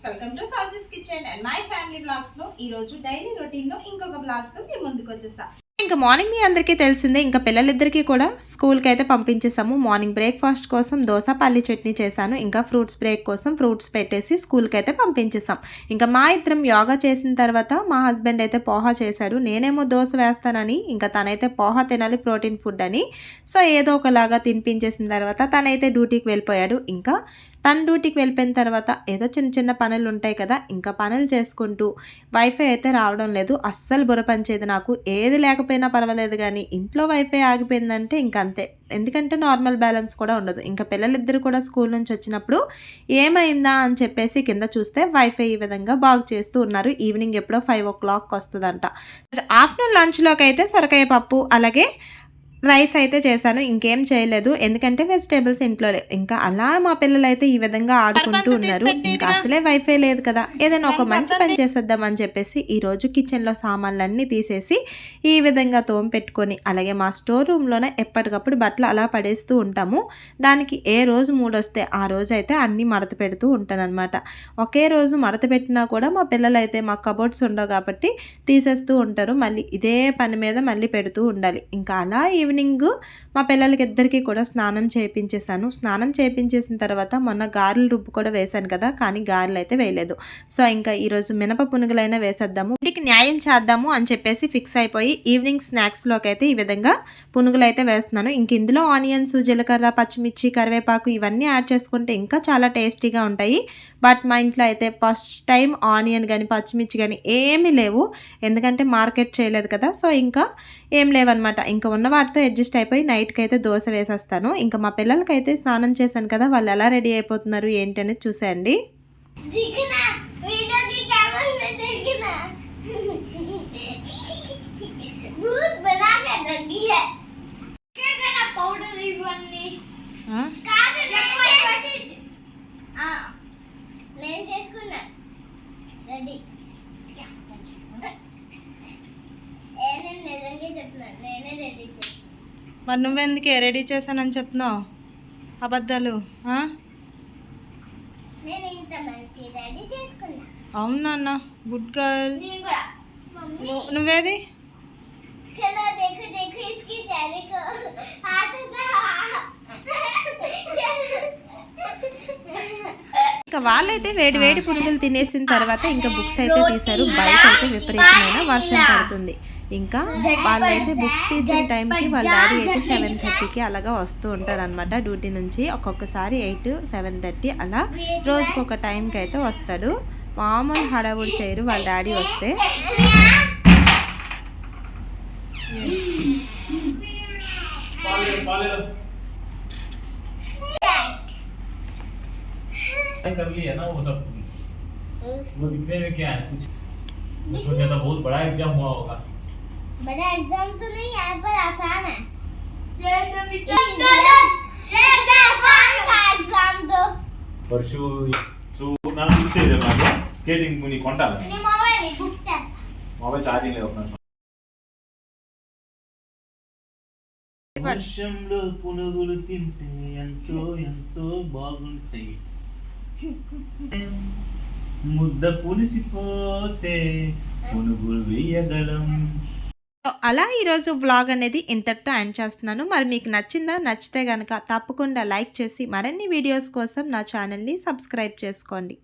Welcome to Sowji's kitchen and my family blogs లో ఈ రోజు డైలీ రొటీన్ లో ఇంకొక బ్లాగ్ తో మీ ముందుకు వచ్చేసా. ఇంకా మార్నింగ్ మీ అందరికీ తెలిసిందే, ఇంకా పిల్లలిద్దరికీ కూడా స్కూల్కి అయితే పంపించేసాము. మార్నింగ్ బ్రేక్ఫాస్ట్ కోసం దోశ పల్లి చట్నీ చేశాను. ఇంకా ఫ్రూట్స్ బ్రేక్ కోసం ఫ్రూట్స్ పెట్టేసి స్కూల్కి అయితే పంపించేసాం. ఇంకా మా ఇద్దరం యోగా చేసిన తర్వాత మా హస్బెండ్ అయితే పోహా చేశాడు. నేనేమో దోశ వేస్తానని, ఇంకా తనైతే పోహా తినాలి ప్రోటీన్ ఫుడ్ అని, సో ఏదో ఒకలాగా తినిపించేసిన తర్వాత తనైతే డ్యూటీకి వెళ్ళిపోయాడు. ఇంకా తన డ్యూటీకి వెళ్ళిపోయిన తర్వాత ఏదో చిన్న చిన్న పనులు ఉంటాయి కదా, ఇంకా పనులు చేసుకుంటూ వైఫై అయితే రావడం లేదు. అస్సలు బుర్ర పనిచేది నాకు. ఏది లేకపోయినా పర్వాలేదు కానీ ఇంట్లో వైఫై ఆగిపోయిందంటే ఇంకంతే. ఎందుకంటే నార్మల్ బ్యాలెన్స్ కూడా ఉండదు. ఇంకా పిల్లలిద్దరు కూడా స్కూల్ నుంచి వచ్చినప్పుడు ఏమైందా అని చెప్పేసి కింద చూస్తే వైఫై ఈ విధంగా బాగు చేస్తూ ఉన్నారు. ఈవినింగ్ ఎప్పుడో 5 o'clock వస్తుందంట. ఆఫ్టర్నూన్ లంచ్లోకి అయితే సొరకాయ పప్పు అలాగే రైస్ అయితే చేశాను. ఇంకేం చేయలేదు, ఎందుకంటే వెజిటేబుల్స్ ఇంట్లో లేవు. ఇంకా అలా మా పిల్లలు అయితే ఈ విధంగా ఆడుకుంటూ ఉన్నారు. ఇంకా అసలే వైఫై లేదు కదా, ఏదైనా ఒక మంచి పని చేసేద్దామని చెప్పేసి ఈరోజు కిచెన్లో సామాన్లన్నీ తీసేసి ఈ విధంగా తోమ పెట్టుకొని, అలాగే మా స్టోర్ రూమ్లోనే ఎప్పటికప్పుడు బట్టలు అలా పడేస్తూ ఉంటాము. దానికి ఏ రోజు మూడొస్తే ఆ రోజు అయితే అన్నీ మడత పెడుతూ ఉంటానన్నమాట. ఒకే రోజు మడత పెట్టినా కూడా మా పిల్లలు అయితే మా కబోర్డ్స్ ఉండవు కాబట్టి తీసేస్తూ ఉంటారు. మళ్ళీ ఇదే పని మీద మళ్ళీ పెడుతూ ఉండాలి. ఇంకా అలా ఈవినింగ్ మా పిల్లలకి ఇద్దరికి కూడా స్నానం చేయించేసాను. స్నానం చేయించేసిన తర్వాత మొన్న గారెలు రుబ్బు కూడా వేశాను కదా, కానీ గారెలు అయితే వేయలేదు. సో ఇంకా ఈరోజు మినప పునుగులైనా వేసేద్దాము, ఇంటికి న్యాయం చేద్దాము అని చెప్పేసి ఫిక్స్ అయిపోయి ఈవినింగ్ స్నాక్స్లోకి అయితే ఈ విధంగా పునుగులు అయితే వేస్తున్నాను. ఇంక ఇందులో ఆనియన్స్, జీలకర్ర, పచ్చిమిర్చి, కరివేపాకు ఇవన్నీ యాడ్ చేసుకుంటే ఇంకా చాలా టేస్టీగా ఉంటాయి. బట్ మా ఇంట్లో అయితే ఫస్ట్ టైం ఆనియన్ కానీ పచ్చిమిర్చి కానీ ఏమీ లేవు, ఎందుకంటే మార్కెట్ చేయలేదు కదా. సో ఇంకా ఏం లేవన్నమాట. ఇంకా ఉన్న వాటితో అడ్జస్ట్ అయిపోయి నైట్కి అయితే దోశ వేసేస్తాను. ఇంకా మా పిల్లలకైతే స్నానం చేశాను కదా, వాళ్ళు ఎలా రెడీ అయిపోతున్నారు ఏంటి అనేది చూసేయండి. మరి నువ్వెందుకే రెడీ చేశానని చెప్తున్నావు అబద్ధాలు? అవునా అన్న, గుడ్ గర్ల్. నువ్వేది? ఇంకా వాళ్ళైతే వేడి వేడి పునుగులు తినేసిన తర్వాత ఇంకా బుక్స్ అయితే తీశారు. బయట అయితే విపరీతమైన వర్షం పడుతుంది. ఇంకా వాళ్ళైతే బుక్స్ తీసిన టైంకి వాళ్ళ డాడీ అయితే 7:30కి అలాగా వస్తూ ఉంటారు అనమాట డ్యూటీ నుంచి. ఒక్కొక్కసారి 8, 7:30 అలా రోజుకొక టైంకి అయితే వస్తాడు. మామూలు హడావుడి చేయరు వాళ్ళ డాడీ వస్తే. कर लिया ना वो सब, वो दिखने में क्या है कुछ, मैं सोचा था बहुत बड़ा एग्जाम हुआ होगा। बड़ा एग्जाम तो नहीं है पर आसान है। परशु నాకు ఇచ్చేది నాకు స్కేటింగ్ ని కొంటాను. నీ మొబైల్ బుక్ చేస్తా. మొబైల్ ఛార్జింగ్ లేదు. ఒక వర్షంలో పునుగులు తింటే ఎంతో ఎంతో బాగుంటాయి, ముద్ద పులిసిపోతే పునుగులు వేయగలం. అలా ఈరోజు వ్లాగ్ అనేది ఇంతటితో ఎండ్ చేస్తున్నాను. మరి మీకు నచ్చిందా? నచ్చితే కనుక తప్పకుండా లైక్ చేసి మరిన్ని వీడియోస్ కోసం నా ఛానల్ని సబ్స్క్రైబ్ చేసుకోండి.